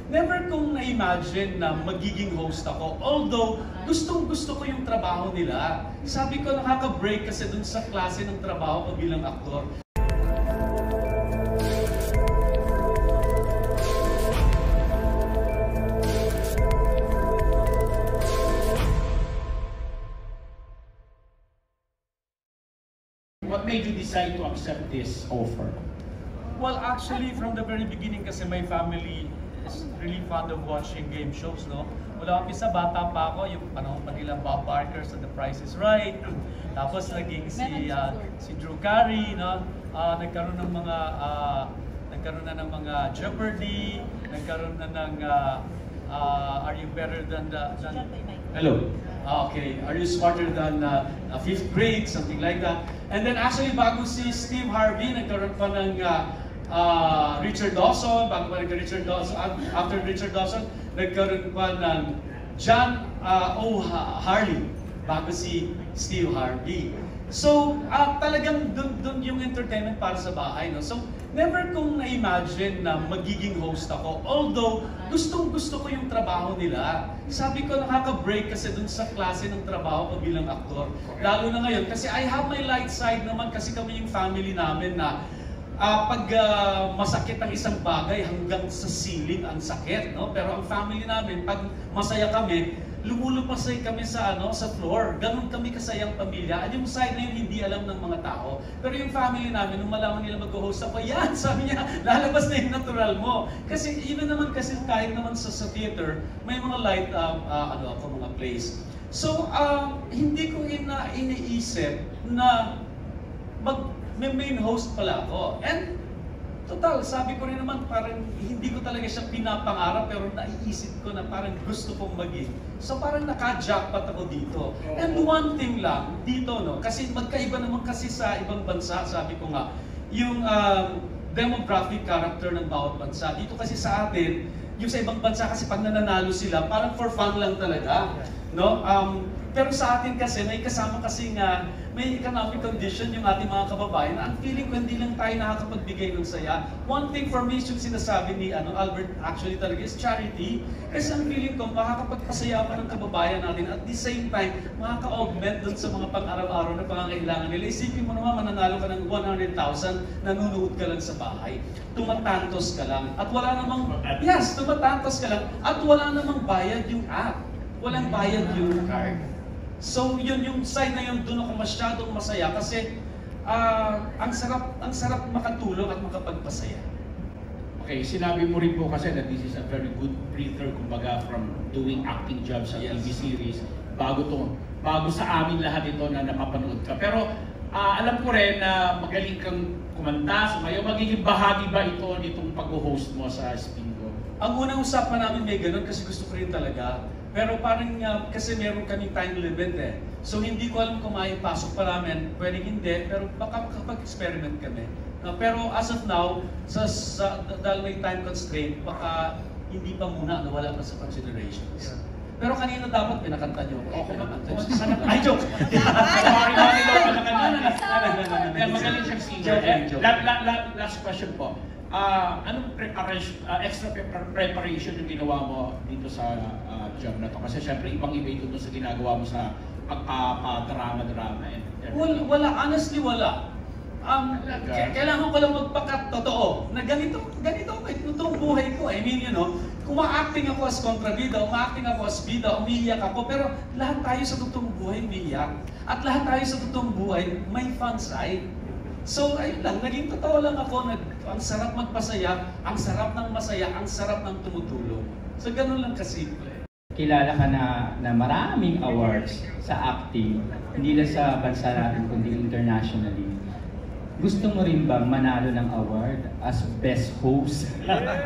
never kong na-imagine na magiging host ako. Although, gustong-gusto ko yung trabaho nila. Sabi ko, nakaka-break kasi dun sa klase ng trabaho ko bilang aktor. What made you decide to accept this offer? Well, actually, from the very beginning kasi my family is really fond of watching game shows, no? Wala kami sa bata pa ako, yung panahon pa nila Bob Barker sa The Price is Right. Tapos naging si Drew Carey, no? Nagkaroon na ng mga Jeopardy, nagkaroon na ng Are You Better Than Hello? Okay, Are You Smarter Than Fifth Grade, something like that. And then actually, bago si Steve Harvey, nagkaroon pa ng Richard Dawson, bago pa Richard Dawson, after Richard Dawson, nagkaroon pa ng John Harley, bago si Steve Harvey. So, talagang dun yung entertainment para sa bahay, no? So, never kong na-imagine na magiging host ako. Although, gustong-gusto ko yung trabaho nila. Sabi ko, nakaka-break kasi dun sa klase ng trabaho ko bilang aktor. Lalo na ngayon, kasi I have my light side naman kasi kami yung family namin na pag masakit ang isang bagay, hanggang sa ceiling ang sakit, no? Pero ang family namin, pag masaya kami, lumulupasay kami sa floor. Ganun kami kasayang pamilya. At yung side na yun, hindi alam ng mga tao. Pero yung family namin, nung malaman nila mag-host ako, yan, sabi niya, lalabas na yung natural mo. Kasi even naman kasi kahit naman sa theater, may mga light, mga plays. So, hindi ko iniisip na may main host pala ako. And total, sabi ko rin naman, parang hindi ko talaga siya pinapangarap, pero naiisip ko na parang gusto kong maging. So parang naka-jackpot ako dito. And one thing lang, dito, no, kasi magkaiba naman kasi sa ibang bansa, sabi ko nga, yung demographic character ng bawat bansa. Dito kasi sa atin, yung sa ibang bansa kasi pag nananalo sila, parang for fun lang talaga. No? Pero sa atin kasi, may kasama kasi nga, may economic condition yung ating mga kababayan. Ang feeling ko hindi lang tayo nakakapagbigay ng saya. One thing for me, yung sinasabi ni Albert actually talaga is charity. Kasi ang feeling ko, makakapagpasaya pa ng kababayan natin. At the same time, makaka-augment dun sa mga pang-araw-araw na pangangailangan nila. Isipin mo naman, mananalo ka ng 100,000, nanonood ka lang sa bahay. Tumatantos ka lang. At wala namang, yes, tumatantos ka lang. At wala namang bayad yung app. Walang bayad yung card. So yun yung side na yun, doon ako masyadong masaya kasi ang sarap makatulong at makapagpasaya. Okay, sinabi mo rin po kasi that this is a very good breather, kumbaga, from doing acting jobs sa TV series. Bago sa amin lahat ito na napapanood ka. Pero alam ko rin na magaling kang kumanta, sumayaw. Magiging bahagi ba ito nitong pag-host mo sa Spingo? Ang unang usapan namin may ganun kasi gusto ko rin talaga. Pero parang kasi meron kaming time limit eh. So hindi ko alam kung maipasok pa namin. Pwedeng hindi, pero baka makapag-experiment kami. Pero as of now, dahil may time constraint, baka hindi pa muna, wala pa sa considerations. Pero kanina dapat pinakanta niyo ako. Ay, joke! Magaling siyang singer. Last question po. Anong extra preparation yung ginawa mo dito sa job na to? Kasi syempre ibang-iba ito sa ginagawa mo sa pagpapadrama-drama. Wala, honestly wala. Kailangan ko lang magpakatotoo na ganito itong buhay ko. I mean, uma-acting ako as kontrabida, uma-acting ako as bida, umiiyak ako, pero lahat tayo sa totoong buhay umiiyak. At lahat tayo sa totoong buhay may fun side. So, ayun lang, naging totoo lang ako, ang sarap magpasaya, ang sarap ng masaya, ang sarap ng tumutulong. So, ganun lang kasimple. Kilala ka na maraming awards sa acting, hindi lang sa bansa natin, kundi internationally. Gusto mo rin bang manalo ng award as best host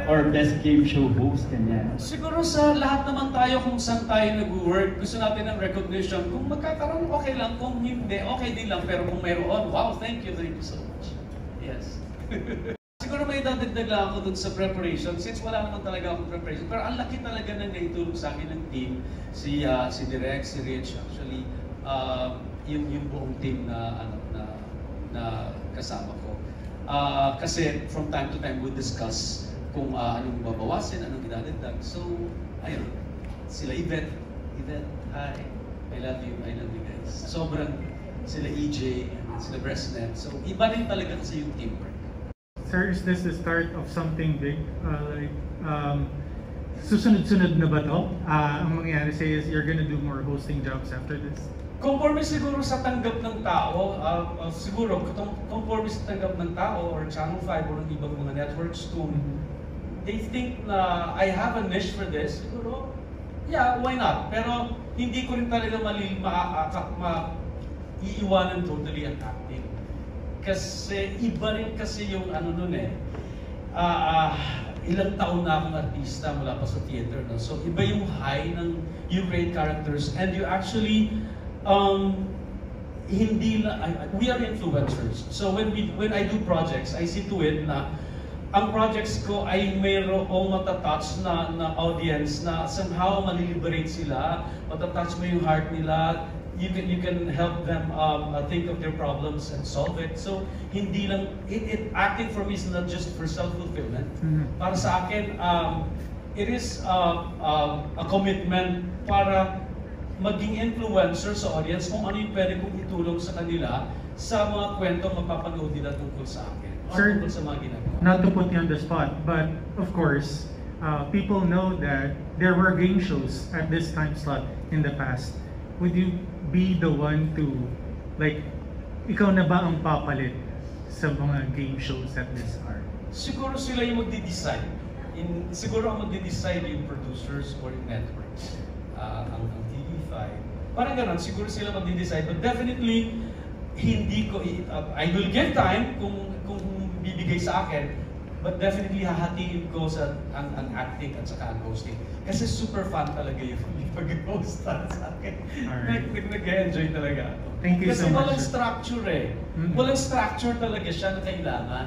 or best game show host? Ganyan? Siguro sa lahat naman tayo kung saan tayo nag-work, gusto natin ng recognition. Kung magkakaroon, okay lang. Kung hindi, okay din lang. Pero kung mayroon, wow, thank you so much. Yes. Siguro may dadagdag lang ako dun sa preparation since wala naman talaga akong preparation. Pero ang laki talaga ng naitulong sa akin ng team. Si Direk, si Rich, actually, yung buong team na kasama ko. Kasi from time to time we discuss kung anong babawasin, anong idadagdag. So, ayun, sila Yvette, hi, I love you guys. Sobrang sila EJ, sila Bresnet. So, iba rin talaga kasi yung teamwork. Sir, is this the start of something big? Susunod-sunod na ba to? Ang mangyayari say is you're gonna do more hosting jobs after this? Conforme siguro sa tanggap ng tao, siguro conforme sa tanggap ng tao or Channel 5 or ibang mga networks too, they think na I have a niche for this, siguro, yeah, why not? Pero hindi ko rin talaga iiwanan totally ang acting. Kasi iba rin kasi yung ano nun ilang taon na akong artista mula pa sa theater. No? So iba yung high ng you create characters and you actually we are influencers. So when I do projects, I see to it na ang projects ko ay mayroong matatouch na audience na somehow maliliberate sila, matatouch mo yung heart nila, you can help them think of their problems and solve it. So hindi lang acting for me is not just for self-fulfillment. Para sa akin it is a commitment para maging influencer sa audience kung ano yung pwede kong itulong sa kanila sa mga kwento mapapanood nila tungkol sa akin or Sir, tungkol sa mga ginagawa. Not to put you on the spot, but of course, people know that there were game shows at this time slot in the past. Would you be the one to, like, ikaw na ba ang papalit sa mga game shows at this hour? Siguro sila yung magde-decide. Siguro ang magde-decide yung producers or yung networks. Ang TV5. Parang ganun, siguro sila magde-decide. But definitely, hindi ko, I will give time kung bibigay sa akin. But definitely, hahatiin ko sa ang acting at saka ang hosting. Kasi super fun talaga yung pag-host sa akin. Nag-enjoy talaga ako. Thank you Kasi so much. walang structure Walang structure talaga siya na kailangan.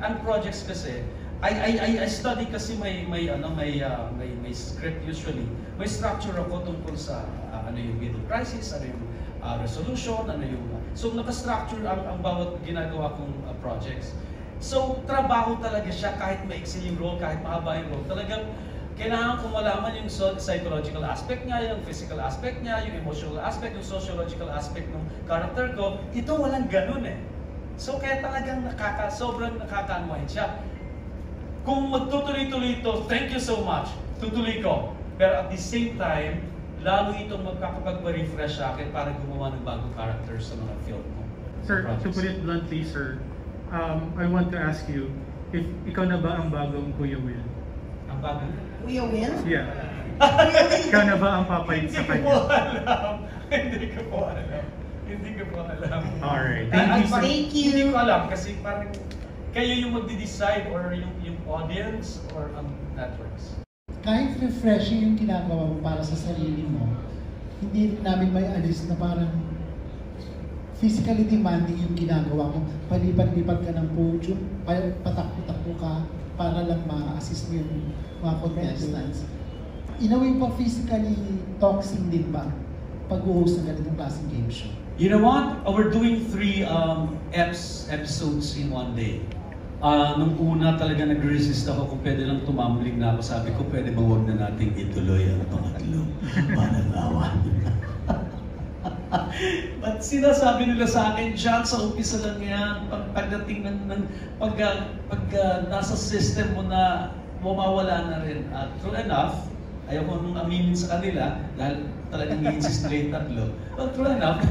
Ang projects kasi, I study kasi may script usually. May structure ako tungkol sa ano yung middle crisis, ano yung resolution, ano yung... So naka-structure ang bawat ginagawa kong projects. So, trabaho talaga siya kahit maiksi yung role, kahit mahaba yung role. Talagang kailangan ko malaman yung psychological aspect niya, yung physical aspect niya, yung emotional aspect, yung sociological aspect ng character ko. Ito walang ganun So, kaya talagang sobrang nakaka-annoyed siya. Kung magtutuloy-tuloy ito, thank you so much, tutuloy ko. Pero at the same time, lalo itong magkakapag-refresh sa akin para gumawa ng bagong characters sa mga film ko. Sir, to put it bluntly, sir, I want to ask you, if ikaw na ba ang bagong Kuya Will? Ang bagong? Kuya Will? Yeah. Ikaw na ba ang papalit sa Hindi ko po kanya? alam. Hindi ko po alam. Alright, thank you, sir. Thank you. Hindi ko alam kasi parang kayo yung magde-decide or yung audience or ang networks. Kahit refreshing yung ginagawa mo para sa sarili mo, hindi rin namin may alis na parang physically demanding yung ginagawa mo. Palipat-lipat ka ng podium, patakbo-takbo ka para lang ma-assist mo yung mga contestants. In a way pa physically toxing din ba pag-host ng ganitong klaseng game show? You know what? We're doing 3 episodes in one day. Nung una talaga nag-resist ako kung pwede lang tumambling na ako. Sabi ko, pwede ba huwag na nating ituloy ang pangatlo? Panalawan. But sinasabi nila sa akin, John, sa umpisa lang yan, pagdating pag nasa system mo na mawawala na rin. At true enough, ayaw ko nung aminin sa kanila dahil talagang i-insist nila yung tatlo. But true enough,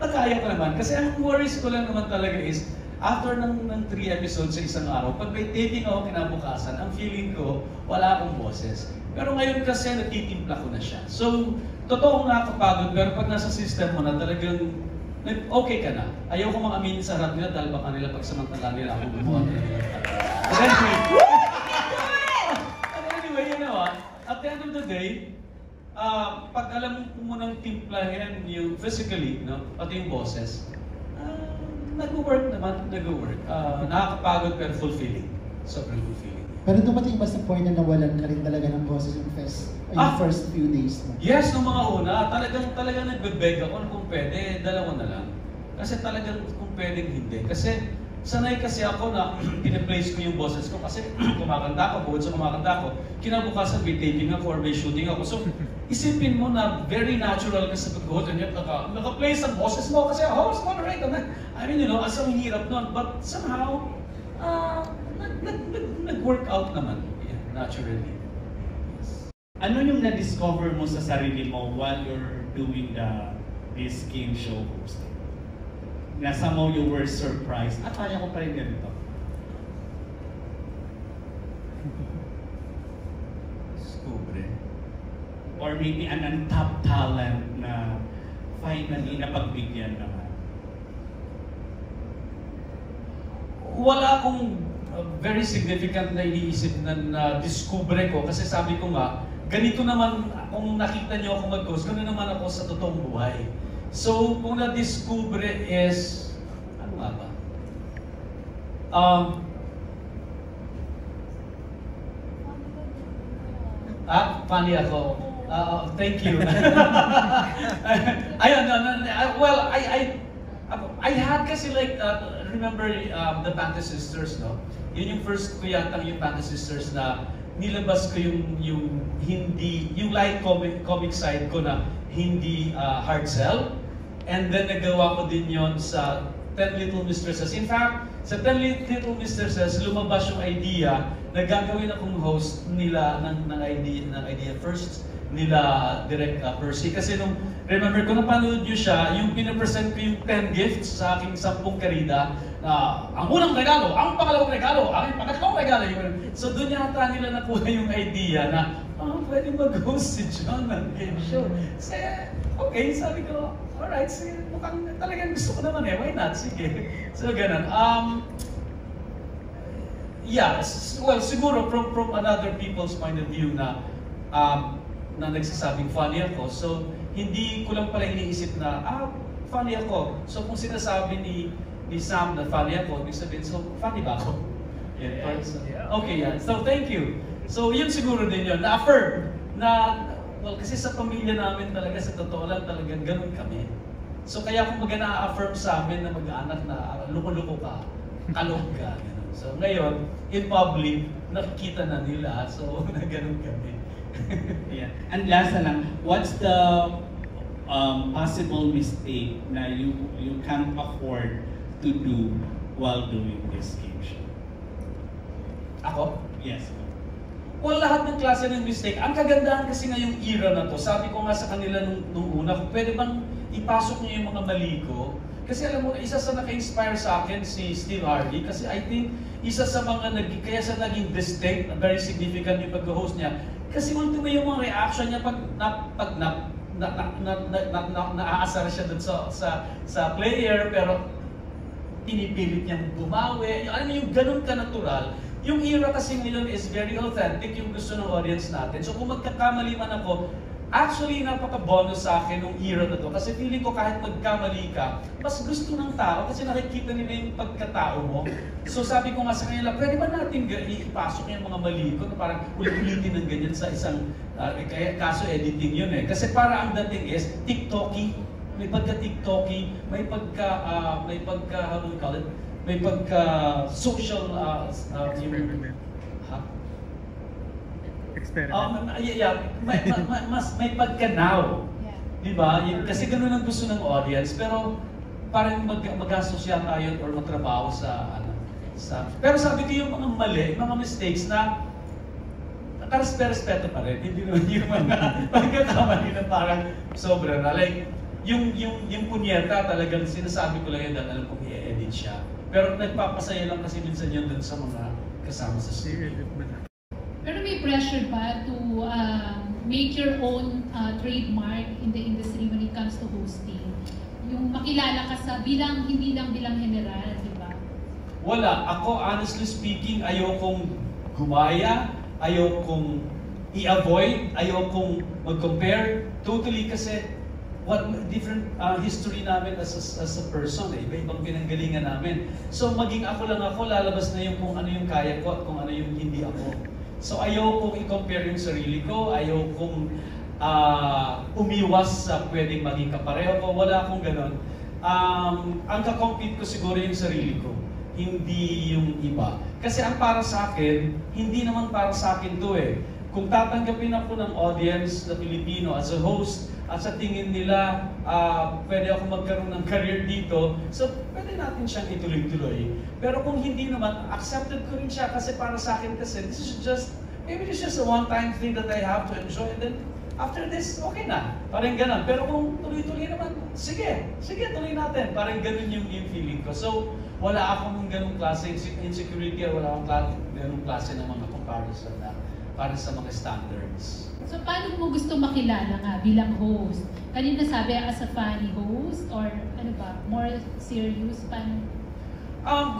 nakaya ko naman. Kasi ang worries ko lang naman talaga is, after ng 3 episodes sa isang araw, pag may taping ako kinabukasan, ang feeling ko, wala akong boses. Pero ngayon kasi natitimpla ko na siya. So, totoo nga kapagod, pero pag nasa system mo na talagang okay ka na. Ayaw ko mang aminin sa harap nila dahil baka nila pagsamantala nila ako gumawa nila. But anyway, you know what? At the end of the day, pag alam mo munang timplahin yung physically, no? Pati yung boses, nag-work naman, nag-work. Nakakapagod pero fulfilling. Sobrang fulfilling. Pero dumating ba sa point na nawalan ka rin talaga ng boses yung first few days mo? Yes, nung mga una, talagang nagbe-beg ako na kung pwede, dalawa na lang. Kasi talagang kung pwedeng hindi. Kasi sanay kasi ako na piniplace ko yung boses ko kasi kumakanta ako, bukod sa kumakanta ako, kinabukasan may taping ako or may shooting ako. So, isipin mo na very natural ka sa pag-host and yet naka-place ang boses mo kasi host, moderator. I mean, you know, asang hirap nun. But somehow, nag-work out naman. Yeah, naturally. Ano yung na-discover mo sa sarili mo while you're doing this game show hosting? Na somehow you were surprised, kaya ko pa rin ganito. Discover. Or maybe an untapped talent na finally napagbigyan naman. Wala akong very significant na iniisip na discover ko kasi sabi ko nga, ganito naman kung nakita niyo ako mag-host, gano'n naman ako sa totoong buhay. So, kung na-discover is, ano nga ba? Funny ako. Thank you. Ayun, well, I had kasi like, remember the Panther Sisters, no? Yun yung first ko yata yung Panther Sisters na nilabas ko yung hindi, yung light comic side ko na hindi hard sell. And then nagawa ko din yon sa 10 Little Mistresses. In fact, sa 10 Little Mistresses, lumabas yung idea na gagawin akong host nila ng idea first nila Direk Percy. Kasi nung, remember ko napanood nyo siya, yung pinapresent ko yung 10 gifts sa aking 10 karida, na ang unang regalo, ang pangalawang regalo, ang pangatlong regalo. So doon yata nila nakuha yung idea na, pwede mag-host si John ng game show. Kasi, okay, sabi ko, alright, mukhang talagang gusto ko naman why not? Sige. So ganun. Yeah, well, siguro from another people's point of view na nagsasabing funny ako. So, hindi ko lang pala iniisip na, funny ako. So, kung sinasabi ni Sam na funny ako, ibig sabihin, so, funny ba ako? Yeah. Okay, yeah. So, thank you. So, yun siguro din yun. Na-affirm na, well, kasi sa pamilya namin talaga, sa totoo lang talagang ganun kami. So, kaya kung na-affirm sa amin na mag-anak na luko-luko ka, kalog ka, ganun. So, ngayon, in public, nakikita na nila. So, na ganun kami. Yeah. And last na lang, what's the possible mistake na you can't afford to do while doing this game show? Ako? Yes. Well, lahat ng klase ng mistake. Ang kagandahan kasi ngayong era na to, sabi ko nga sa kanila nung una, pwede bang ipasok niyo yung mga mali ko? Kasi alam mo, isa sa naka-inspire sa akin si Steve Harvey kasi I think isa sa mga kaya sa naging distinct, very significant yung pag-host niya. Kasi ultimo yung mga reaction niya pag naaasar siya dun sa player pero pinipilit niyang bumawi. Alam mo yung ganun ka-natural. Yung era kasi ngayon is very authentic yung gusto ng audience natin. So kung magkakamali man ako, actually napaka-bonus sa akin nung era na to. Kasi feeling ko kahit magkamali ka, mas gusto ng tao kasi nakikita nila yung pagkatao mo. So sabi ko nga sa kanila, pwede ba natin ipasok yung mga mali ko na parang ulit-ulitin ng ganyan sa isang, kaso editing yun eh. Kasi para ang dating is, TikToky, may pagka-TikToky, may pagka, how do we call it? May pagka-social, may pagka-now. Diba? Kasi ganun ang gusto ng audience, pero parang mag-gastos yata yun or magtrabaho sa pero sabi ko yung mga mali, mga mistakes na respeto pa rin. Hindi naman yung mga pagkakamali na parang sobra na. Like, yung punyeta talagang sinasabi ko lang yun dahil alam kong i-edit siya. Pero nagpapasaya lang kasi minsan yun dun sa mga kasama sa studio. Pero may pressure ba to make your own trademark in the industry when it comes to hosting? Yung makilala ka sa hindi lang bilang general, di ba? Wala. Ako, honestly speaking, ayokong gumaya, ayokong i-avoid, ayokong mag-compare. Totally kasi different history namin as a person. Iba-ibang pinanggalingan namin. So maging ako lang ako, lalabas na yung kung ano yung kaya ko at kung ano yung hindi ako. So ayokong i-compare yung sarili ko, ayokong umiwas sa pwedeng maging kapareho ko. Wala akong ganon. Ang kakompete ko siguro yung sarili ko. hindi yung iba. Kasi ang para sa akin, hindi naman para sa akin to eh. Kung tatanggapin ako ng audience na Pilipino as a host, at sa tingin nila, pwede ako magkaroon ng career dito, so pwede natin siyang ituloy-tuloy. Pero kung hindi naman, accepted ko rin siya kasi para sa akin kasi, maybe this is just a one-time thing that I have to enjoy, and then after this, okay na. Parang ganun. Pero kung tuloy-tuloy naman, sige, tuloy natin. Parang ganun yung feeling ko. So, wala akong ganung klase insecurity or wala akong ganung klase ng mga comparison na para sa mga standards. So, paano mo gusto makilala nga bilang host? Kanina sabi, as a funny host or ano ba, more serious? Paano?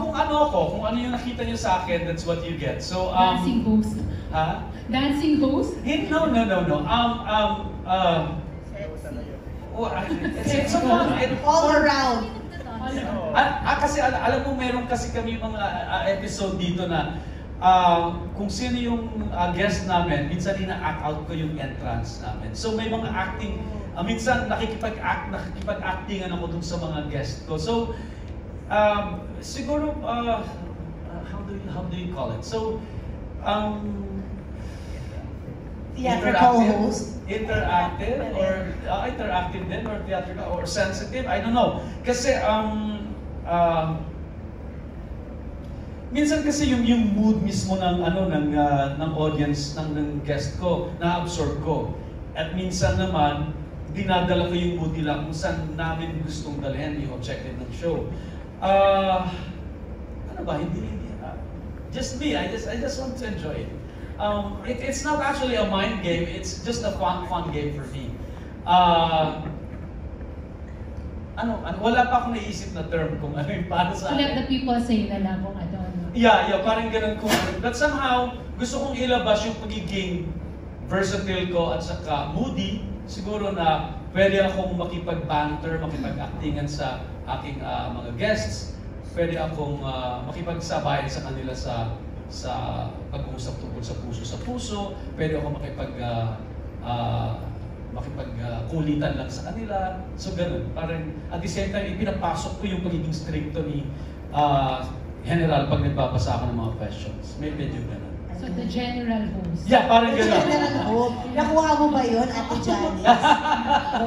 Kung ano yung nakita niyo sa akin, that's what you get. So, Dancing host? Ha? Dancing host? No. It's a fun. All around. Kasi alam mo, meron kasi kami mga episode dito na kung sino yung guest namin, minsan ina-act out ko yung entrance namin. So may mga acting, minsan nakikipag-actingan ako dun sa mga guest ko. So siguro, how do you call it? So Theatrical host? Interactive or interactive din or theatrical or sensitive, I don't know. Kasi minsan kasi yung mood mismo ng ng audience ng guest ko na-absorb ko. At minsan naman dinadala ko yung mood nila kung saan namin gustong dalhin yung objective ng show. Just me, I just want to enjoy it. It's not actually a mind game, it's just a fun game for me. Wala pa akong naisip na term kung ano yung para sa akin. Let the people say na lang kung ano. Yeah, parang ganun kung ano. But somehow, gusto kong ilabas yung pagiging versatile ko at saka moody. Siguro na pwede akong makipag-banter, makipag-actingan sa aking mga guests. Pwede akong makipagsabayan sa kanila sa pag-uusap tungkol sa puso sa puso. Pwede akong makipagkulitan lang sa kanila. So ganun. Parang at the same time, ipinapasok ko yung pagiging stricto ni General pag nagbabasa ako ng mga questions. Medyo ganun. So the general host. Yeah, parang The ganun. general host. Nakuha mo ba yun, Ate Janice?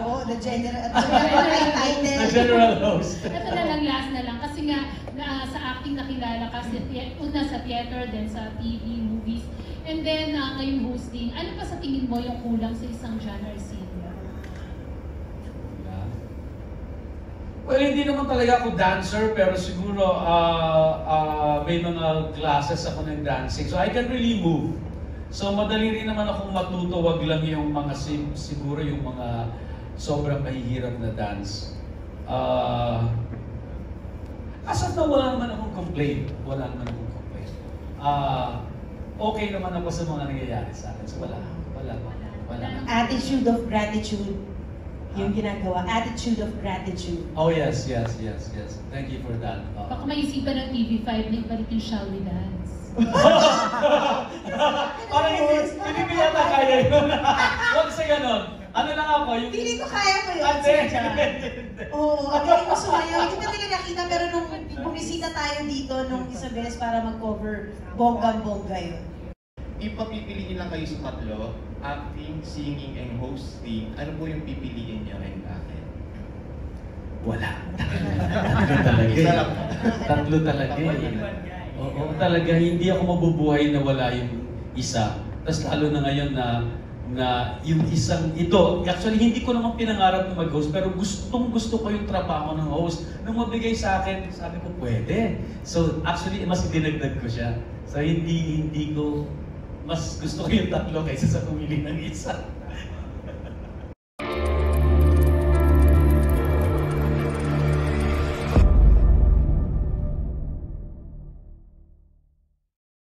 Oo, the general title. The general host. Ito na lang, last na lang. Kasi nga, sa acting nakilala ka, una sa theater, then sa TV, movies, and then ngayong hosting. Ano pa sa tingin mo yung kulang sa isang genre scene? Well, hindi naman talaga ako dancer, pero siguro may mga classes ako ng dancing. So I can really move. So madali rin naman akong matuto, wag lang yung mga siguro yung mga sobrang mahihirap na dance. As of now, wala naman akong complaint. Okay naman ako sa mga nangyayari sa akin. So wala. Attitude of gratitude. Yung ginagawa, attitude of gratitude. Oh yes. Thank you for that. Baka maisipan ng TV5 na ibalik yung Shall We Dance. Parang hindi yata kaya yun. Huwag sa ganon. Ano lang ako, yung... Hindi ko kaya mo yun. Oo, ang galing ko sumayo. Hindi ko talaga nakita, pero nung bumisita tayo dito nung isang beses para mag-cover, bonggang-bongga yun. Ipapipiliin lang kayo sa tatlo, acting, singing, and hosting. Ano po yung pipiliin niyo and bakit? Wala. Tatlo talaga. Oo, talaga. Hindi ako mabubuhay na wala yung isa. Tapos lalo na ngayon na yung isang ito, actually hindi ko naman pinangarap na mag-host, pero gusto ko yung trabaho ng host. Nung mabigay sa akin, sabi ko, pwede. So actually, mas dinagdag ko siya. So hindi ko, mas gusto ko yung tatlo kaysa sa pumili ng isa.